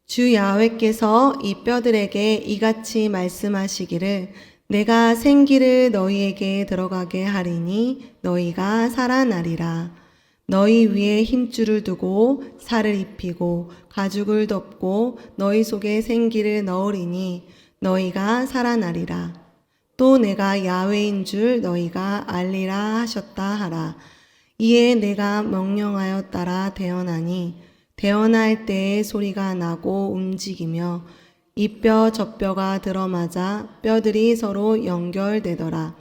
주 야훼께서 이 뼈들에게 이같이 말씀하시기를 내가 생기를 너희에게 들어가게 하리니 너희가 살아나리라. 너희 위에 힘줄을 두고 살을 입히고 가죽을 덮고 너희 속에 생기를 넣으리니 너희가 살아나리라. 또 내가 야훼인 줄 너희가 알리라 하셨다 하라. 이에 내가 명령하여 따라 대언하니 대언할 때에 소리가 나고 움직이며 이 뼈 저 뼈가 들어맞아 뼈들이 서로 연결되더라.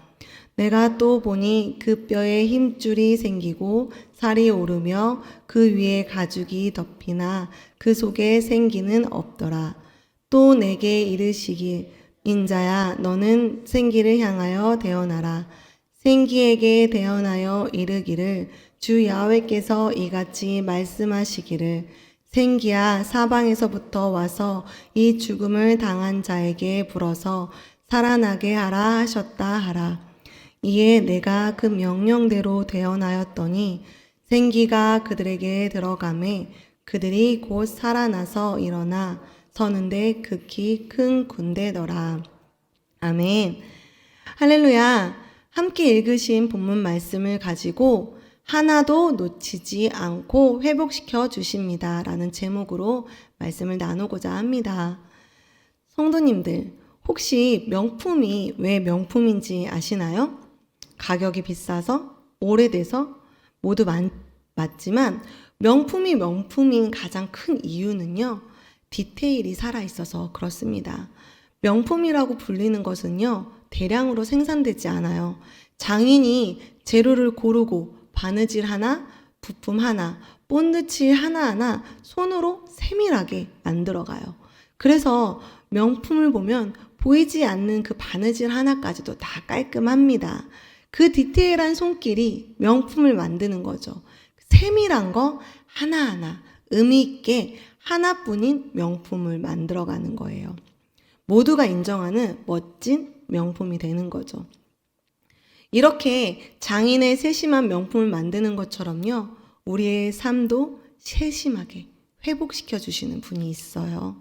내가 또 보니 그 뼈에 힘줄이 생기고 살이 오르며 그 위에 가죽이 덮이나 그 속에 생기는 없더라. 또 내게 이르시길 인자야 너는 생기를 향하여 대언하라. 생기에게 대언하여 이르기를 주 야훼께서 이같이 말씀하시기를 생기야 사방에서부터 와서 이 죽음을 당한 자에게 불어서 살아나게 하라 하셨다 하라. 이에 내가 그 명령대로 대언하였더니 생기가 그들에게 들어가매 그들이 곧 살아나서 일어나 서는데 극히 큰 군대더라. 아멘. 할렐루야. 함께 읽으신 본문 말씀을 가지고 하나도 놓치지 않고 회복시켜 주십니다. 라는 제목으로 말씀을 나누고자 합니다. 성도님들, 혹시 명품이 왜 명품인지 아시나요? 가격이 비싸서? 오래돼서? 모두 맞지만 명품이 명품인 가장 큰 이유는요. 디테일이 살아있어서 그렇습니다. 명품이라고 불리는 것은요. 대량으로 생산되지 않아요. 장인이 재료를 고르고 바느질 하나, 부품 하나, 본드칠 하나하나 손으로 세밀하게 만들어가요. 그래서 명품을 보면 보이지 않는 그 바느질 하나까지도 다 깔끔합니다. 그 디테일한 손길이 명품을 만드는 거죠. 세밀한 거 하나하나 의미 있게 하나뿐인 명품을 만들어가는 거예요. 모두가 인정하는 멋진 명품이 되는 거죠. 이렇게 장인의 세심한 명품을 만드는 것처럼요. 우리의 삶도 세심하게 회복시켜 주시는 분이 있어요.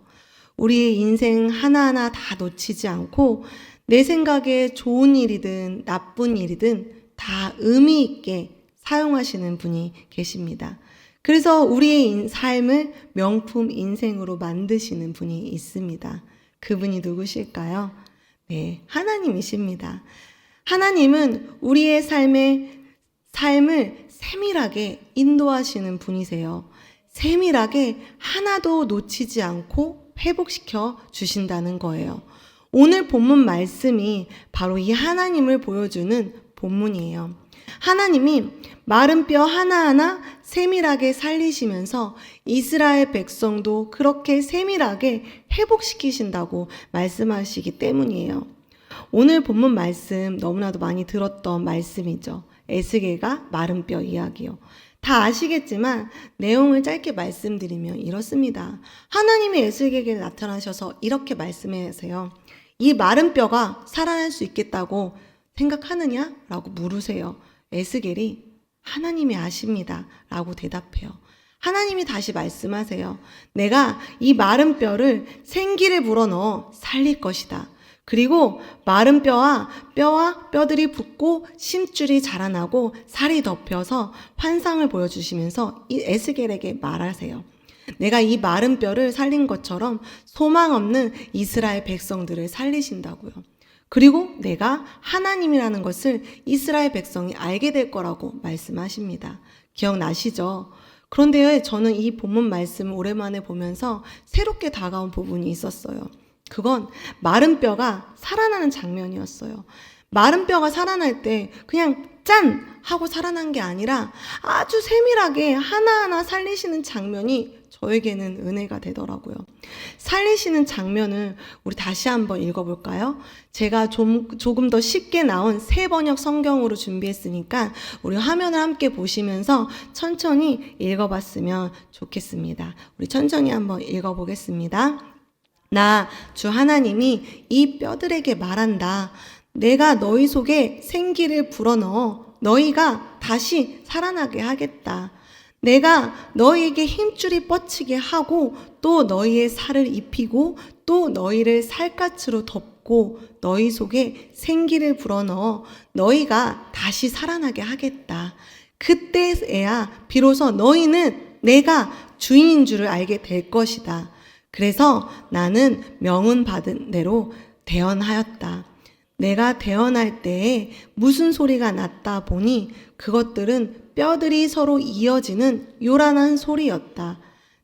우리의 인생 하나하나 다 놓치지 않고 내 생각에 좋은 일이든 나쁜 일이든 다 의미 있게 사용하시는 분이 계십니다. 그래서 우리의 삶을 명품 인생으로 만드시는 분이 있습니다. 그분이 누구실까요? 네, 하나님이십니다. 하나님은 우리의 삶을 세밀하게 인도하시는 분이세요. 세밀하게 하나도 놓치지 않고 회복시켜 주신다는 거예요. 오늘 본문 말씀이 바로 이 하나님을 보여주는 본문이에요. 하나님이 마른 뼈 하나하나 세밀하게 살리시면서 이스라엘 백성도 그렇게 세밀하게 회복시키신다고 말씀하시기 때문이에요. 오늘 본문 말씀 너무나도 많이 들었던 말씀이죠. 에스겔과 마른 뼈 이야기요. 다 아시겠지만 내용을 짧게 말씀드리면 이렇습니다. 하나님이 에스겔에게 나타나셔서 이렇게 말씀하세요. 이 마른 뼈가 살아날 수 있겠다고 생각하느냐? 라고 물으세요. 에스겔이 하나님이 아십니다. 라고 대답해요. 하나님이 다시 말씀하세요. 내가 이 마른 뼈를 생기를 불어넣어 살릴 것이다. 그리고 마른 뼈와 뼈들이 붙고 심줄이 자라나고 살이 덮여서 환상을 보여주시면서 이 에스겔에게 말하세요. 내가 이 마른 뼈를 살린 것처럼 소망 없는 이스라엘 백성들을 살리신다고요. 그리고 내가 하나님이라는 것을 이스라엘 백성이 알게 될 거라고 말씀하십니다. 기억나시죠? 그런데 저는 이 본문 말씀을 오랜만에 보면서 새롭게 다가온 부분이 있었어요. 그건 마른 뼈가 살아나는 장면이었어요. 마른 뼈가 살아날 때 그냥 짠! 하고 살아난 게 아니라 아주 세밀하게 하나하나 살리시는 장면이 저에게는 은혜가 되더라고요. 살리시는 장면을 우리 다시 한번 읽어볼까요? 제가 조금 더 쉽게 나온 새 번역 성경으로 준비했으니까 우리 화면을 함께 보시면서 천천히 읽어봤으면 좋겠습니다. 우리 천천히 한번 읽어보겠습니다. 나 주 하나님이 이 뼈들에게 말한다. 내가 너희 속에 생기를 불어넣어 너희가 다시 살아나게 하겠다. 내가 너희에게 힘줄이 뻗치게 하고 또 너희의 살을 입히고 또 너희를 살갗으로 덮고 너희 속에 생기를 불어넣어 너희가 다시 살아나게 하겠다. 그때에야 비로소 너희는 내가 주인인 줄을 알게 될 것이다. 그래서 나는 명은 받은 대로 대언하였다. 내가 대언할 때에 무슨 소리가 났다 보니 그것들은 뼈들이 서로 이어지는 요란한 소리였다.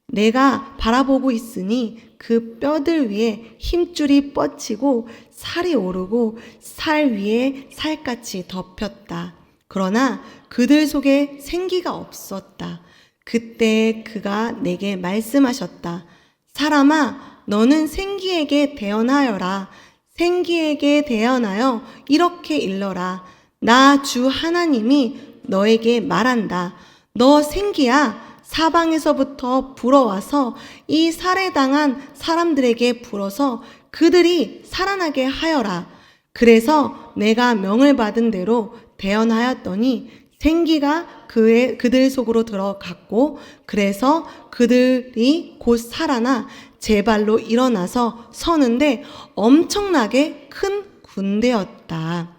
내가 바라보고 있으니 그 뼈들 위에 힘줄이 뻗치고 살이 오르고 살 위에 살같이 덮였다. 그러나 그들 속에 생기가 없었다. 그때 그가 내게 말씀하셨다. 사람아, 너는 생기에게 대언하여라. 생기에게 대언하여 이렇게 일러라. 나 주 하나님이 너에게 말한다. 너 생기야, 사방에서부터 불어와서 이 살해당한 사람들에게 불어서 그들이 살아나게 하여라. 그래서 내가 명을 받은 대로 대언하였더니 생기가 그들 속으로 들어갔고 그래서 그들이 곧 살아나 제 발로 일어나서 서는데 엄청나게 큰 군대였다.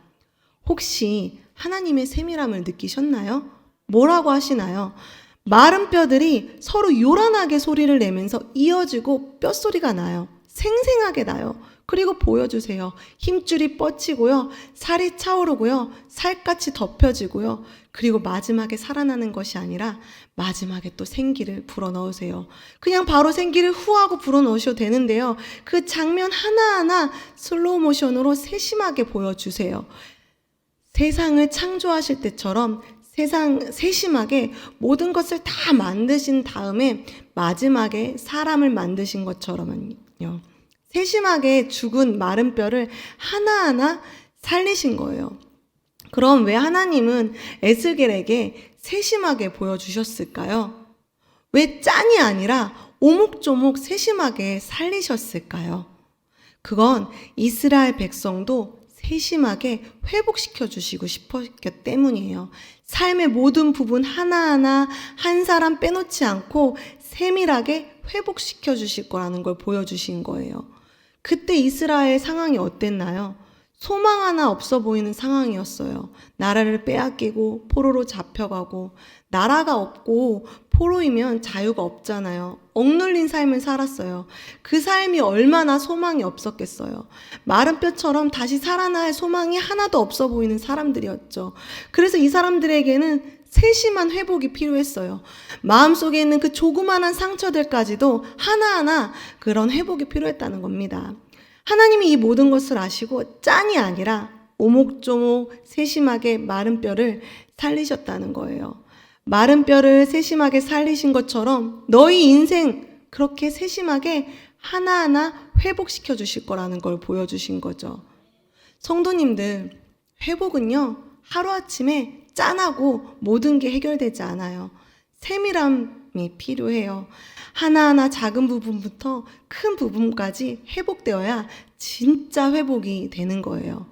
혹시 하나님의 세밀함을 느끼셨나요? 뭐라고 하시나요? 마른 뼈들이 서로 요란하게 소리를 내면서 이어지고 뼛소리가 나요. 생생하게 나요. 그리고 보여주세요. 힘줄이 뻗치고요. 살이 차오르고요. 살같이 덮여지고요. 그리고 마지막에 살아나는 것이 아니라 마지막에 또 생기를 불어넣으세요. 그냥 바로 생기를 후하고 불어넣으셔도 되는데요. 그 장면 하나하나 슬로우 모션으로 세심하게 보여주세요. 세상을 창조하실 때처럼 세심하게 모든 것을 다 만드신 다음에 마지막에 사람을 만드신 것처럼요. 세심하게 죽은 마른 뼈를 하나하나 살리신 거예요. 그럼 왜 하나님은 에스겔에게 세심하게 보여주셨을까요? 왜 짠이 아니라 오목조목 세심하게 살리셨을까요? 그건 이스라엘 백성도 세심하게 회복시켜 주시고 싶었기 때문이에요. 삶의 모든 부분 하나하나 한 사람 빼놓지 않고 세밀하게 회복시켜 주실 거라는 걸 보여주신 거예요. 그때 이스라엘 상황이 어땠나요? 소망 하나 없어 보이는 상황이었어요. 나라를 빼앗기고 포로로 잡혀가고 나라가 없고 포로이면 자유가 없잖아요. 억눌린 삶을 살았어요. 그 삶이 얼마나 소망이 없었겠어요. 마른 뼈처럼 다시 살아날 소망이 하나도 없어 보이는 사람들이었죠. 그래서 이 사람들에게는 세심한 회복이 필요했어요. 마음속에 있는 그 조그마한 상처들까지도 하나하나 그런 회복이 필요했다는 겁니다. 하나님이 이 모든 것을 아시고 짠이 아니라 오목조목 세심하게 마른 뼈를 살리셨다는 거예요. 마른 뼈를 세심하게 살리신 것처럼 너희 인생 그렇게 세심하게 하나하나 회복시켜 주실 거라는 걸 보여주신 거죠. 성도님들, 회복은요, 하루아침에 짠하고 모든 게 해결되지 않아요. 세밀함이 필요해요. 하나하나 작은 부분부터 큰 부분까지 회복되어야 진짜 회복이 되는 거예요.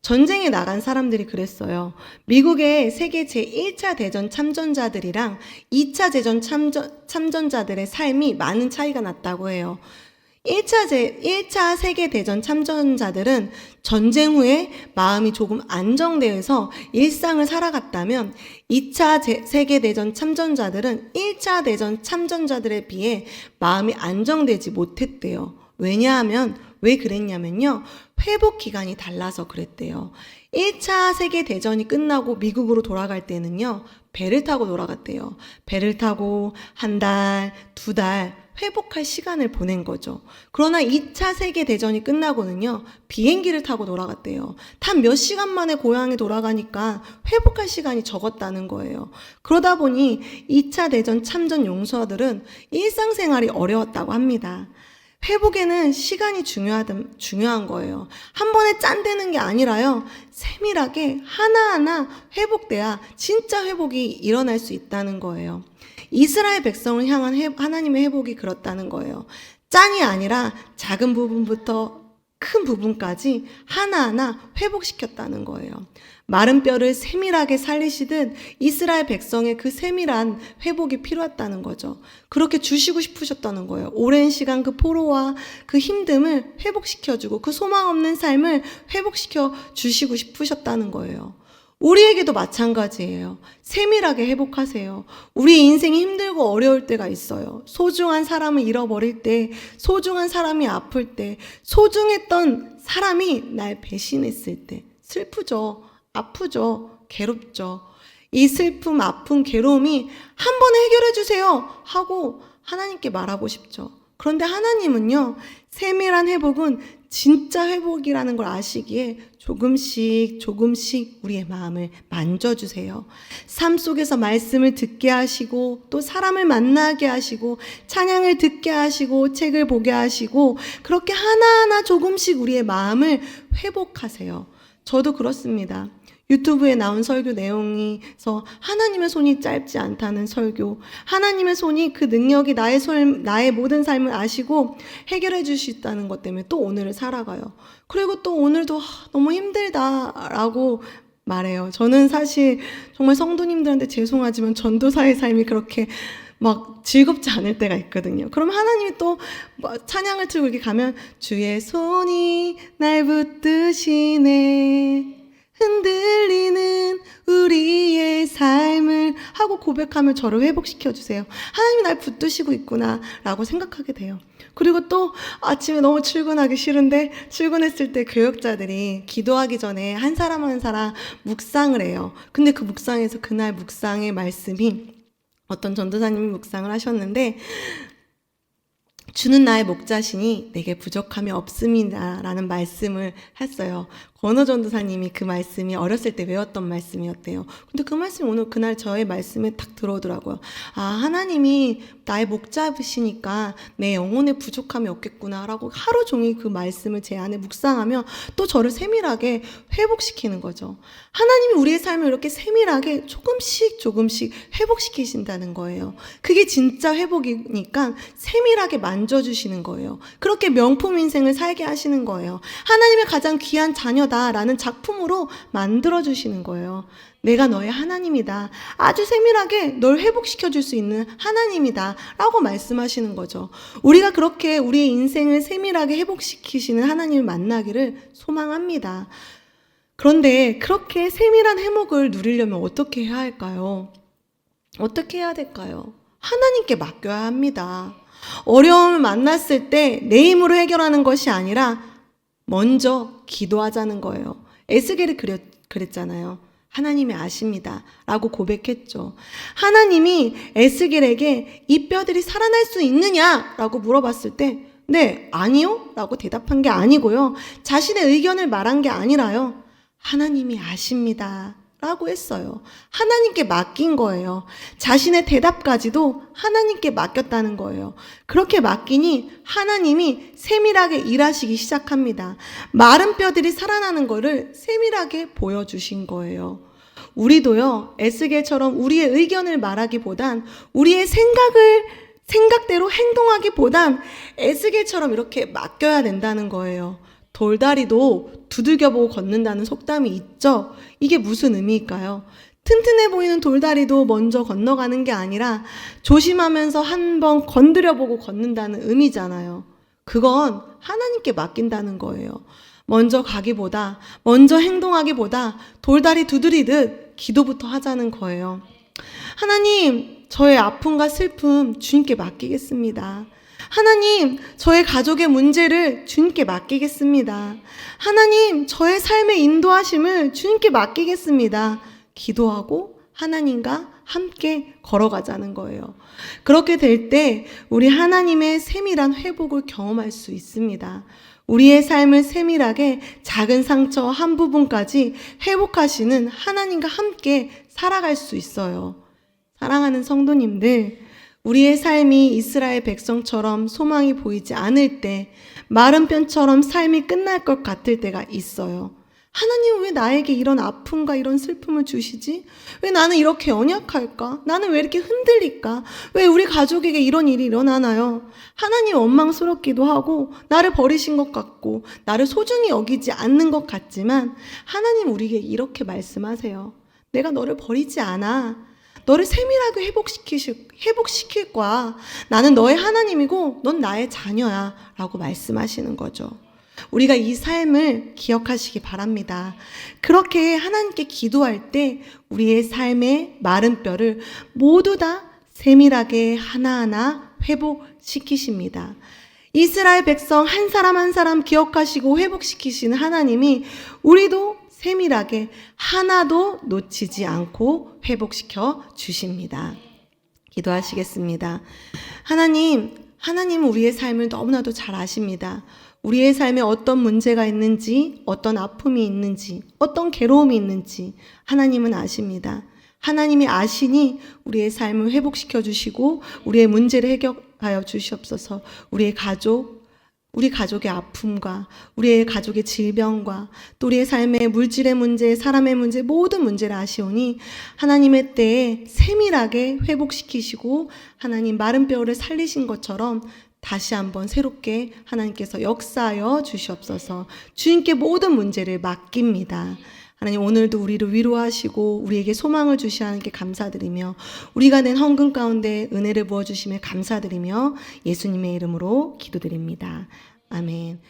전쟁에 나간 사람들이 그랬어요. 미국의 세계 제1차 대전 참전자들이랑 2차 대전 참전자들의 삶이 많은 차이가 났다고 해요. 1차 세계대전 참전자들은 전쟁 후에 마음이 조금 안정되어서 일상을 살아갔다면 2차 세계대전 참전자들은 1차 대전 참전자들에 비해 마음이 안정되지 못했대요. 왜냐하면 왜 그랬냐면요. 회복 기간이 달라서 그랬대요. 1차 세계대전이 끝나고 미국으로 돌아갈 때는요. 배를 타고 돌아갔대요. 배를 타고 한 달, 두 달 회복할 시간을 보낸 거죠. 그러나 2차 세계대전이 끝나고는요. 비행기를 타고 돌아갔대요. 단 몇 시간 만에 고향에 돌아가니까 회복할 시간이 적었다는 거예요. 그러다 보니 2차 대전 참전 용사들은 일상생활이 어려웠다고 합니다. 회복에는 시간이 중요한 거예요. 한 번에 짠되는 게 아니라요. 세밀하게 하나하나 회복돼야 진짜 회복이 일어날 수 있다는 거예요. 이스라엘 백성을 향한 하나님의 회복이 그렇다는 거예요. 짠이 아니라 작은 부분부터 큰 부분까지 하나하나 회복시켰다는 거예요. 마른 뼈를 세밀하게 살리시듯 이스라엘 백성의 그 세밀한 회복이 필요했다는 거죠. 그렇게 주시고 싶으셨다는 거예요. 오랜 시간 그 포로와 그 힘듦을 회복시켜주고 그 소망 없는 삶을 회복시켜 주시고 싶으셨다는 거예요. 우리에게도 마찬가지예요. 세밀하게 회복하세요. 우리 인생이 힘들고 어려울 때가 있어요. 소중한 사람을 잃어버릴 때, 소중한 사람이 아플 때, 소중했던 사람이 날 배신했을 때 슬프죠. 아프죠. 괴롭죠. 이 슬픔, 아픔, 괴로움이 한 번에 해결해 주세요 하고 하나님께 말하고 싶죠. 그런데 하나님은요, 세밀한 회복은 진짜 회복이라는 걸 아시기에 조금씩 우리의 마음을 만져주세요. 삶 속에서 말씀을 듣게 하시고 또 사람을 만나게 하시고 찬양을 듣게 하시고 책을 보게 하시고 그렇게 하나하나 조금씩 우리의 마음을 회복하세요. 저도 그렇습니다. 유튜브에 나온 설교 내용에서 하나님의 손이 짧지 않다는 설교, 하나님의 손이 그 능력이 나의 모든 삶을 아시고 해결해 주시다는 것 때문에 또 오늘을 살아가요. 그리고 또 오늘도 너무 힘들다라고 말해요. 저는 사실 정말 성도님들한테 죄송하지만 전도사의 삶이 그렇게 막 즐겁지 않을 때가 있거든요. 그럼 하나님이 또 찬양을 틀고 이렇게 가면 주의 손이 날 붙드시네 흔들리는 우리의 삶을 하고 고백하면 저를 회복시켜 주세요. 하나님이 날 붙드시고 있구나 라고 생각하게 돼요. 그리고 또 아침에 너무 출근하기 싫은데 출근했을 때 교역자들이 기도하기 전에 한 사람 묵상을 해요. 근데 그 묵상에서 그날 묵상의 말씀이 어떤 전도사님이 묵상을 하셨는데 주는 나의 목자시니 내게 부족함이 없습니다 라는 말씀을 했어요. 권호 전도사님이 그 말씀이 어렸을 때 외웠던 말씀이었대요. 근데 그 말씀이 오늘 그날 저의 말씀에 딱 들어오더라고요. 아, 하나님이 나의 목자시니까 내 영혼에 부족함이 없겠구나 라고 하루 종일 그 말씀을 제 안에 묵상하며 또 저를 세밀하게 회복시키는 거죠. 하나님이 우리의 삶을 이렇게 세밀하게 조금씩 회복시키신다는 거예요. 그게 진짜 회복이니까 세밀하게 만져주시는 거예요. 그렇게 명품 인생을 살게 하시는 거예요. 하나님의 가장 귀한 자녀다라는 작품으로 만들어주시는 거예요. 내가 너의 하나님이다. 아주 세밀하게 널 회복시켜 줄 수 있는 하나님이다. 라고 말씀하시는 거죠. 우리가 그렇게 우리의 인생을 세밀하게 회복시키시는 하나님을 만나기를 소망합니다. 그런데 그렇게 세밀한 회복을 누리려면 어떻게 해야 할까요? 어떻게 해야 될까요? 하나님께 맡겨야 합니다. 어려움을 만났을 때 내 힘으로 해결하는 것이 아니라 먼저 기도하자는 거예요. 에스겔이 그랬잖아요. 하나님이 아십니다 라고 고백했죠. 하나님이 에스겔에게 이 뼈들이 살아날 수 있느냐 라고 물어봤을 때 네, 아니요 라고 대답한 게 아니고요. 자신의 의견을 말한 게 아니라요. 하나님이 아십니다 라고 했어요. 하나님께 맡긴 거예요. 자신의 대답까지도 하나님께 맡겼다는 거예요. 그렇게 맡기니 하나님이 세밀하게 일하시기 시작합니다. 마른 뼈들이 살아나는 거를 세밀하게 보여주신 거예요. 우리도요, 에스겔처럼 우리의 의견을 말하기보단 우리의 생각대로 행동하기보단 에스겔처럼 이렇게 맡겨야 된다는 거예요. 돌다리도 두들겨보고 걷는다는 속담이 있죠. 이게 무슨 의미일까요? 튼튼해 보이는 돌다리도 먼저 건너가는 게 아니라 조심하면서 한번 건드려보고 걷는다는 의미잖아요. 그건 하나님께 맡긴다는 거예요. 먼저 가기보다, 먼저 행동하기보다 돌다리 두드리듯 기도부터 하자는 거예요. 하나님, 저의 아픔과 슬픔 주님께 맡기겠습니다. 하나님, 저의 가족의 문제를 주님께 맡기겠습니다. 하나님, 저의 삶의 인도하심을 주님께 맡기겠습니다. 기도하고 하나님과 함께 걸어가자는 거예요. 그렇게 될 때 우리 하나님의 세밀한 회복을 경험할 수 있습니다. 우리의 삶을 세밀하게 작은 상처 한 부분까지 회복하시는 하나님과 함께 살아갈 수 있어요. 사랑하는 성도님들, 우리의 삶이 이스라엘 백성처럼 소망이 보이지 않을 때, 마른 뼈처럼 삶이 끝날 것 같을 때가 있어요. 하나님 왜 나에게 이런 아픔과 이런 슬픔을 주시지? 왜 나는 이렇게 연약할까? 나는 왜 이렇게 흔들릴까? 왜 우리 가족에게 이런 일이 일어나나요? 하나님 원망스럽기도 하고 나를 버리신 것 같고 나를 소중히 여기지 않는 것 같지만 하나님 우리에게 이렇게 말씀하세요. 내가 너를 버리지 않아. 너를 세밀하게 회복시킬 거야. 나는 너의 하나님이고 넌 나의 자녀야. 라고 말씀하시는 거죠. 우리가 이 삶을 기억하시기 바랍니다. 그렇게 하나님께 기도할 때 우리의 삶의 마른 뼈를 모두 다 세밀하게 하나하나 회복시키십니다. 이스라엘 백성 한 사람 한 사람 기억하시고 회복시키시는 하나님이 우리도 세밀하게 하나도 놓치지 않고 회복시켜 주십니다. 기도하시겠습니다. 하나님은 우리의 삶을 너무나도 잘 아십니다. 우리의 삶에 어떤 문제가 있는지, 어떤 아픔이 있는지, 어떤 괴로움이 있는지 하나님은 아십니다. 하나님이 아시니 우리의 삶을 회복시켜 주시고 우리의 문제를 해결하여 주시옵소서. 우리 가족의 아픔과 우리의 가족의 질병과 또 우리의 삶의 물질의 문제, 사람의 문제, 모든 문제를 아시오니 하나님의 때에 세밀하게 회복시키시고 하나님 마른 뼈를 살리신 것처럼 다시 한번 새롭게 하나님께서 역사하여 주시옵소서. 주님께 모든 문제를 맡깁니다. 하나님 오늘도 우리를 위로하시고 우리에게 소망을 주시는 하나님께 감사드리며 우리가 낸 헌금 가운데 은혜를 부어주심에 감사드리며 예수님의 이름으로 기도드립니다. 아멘.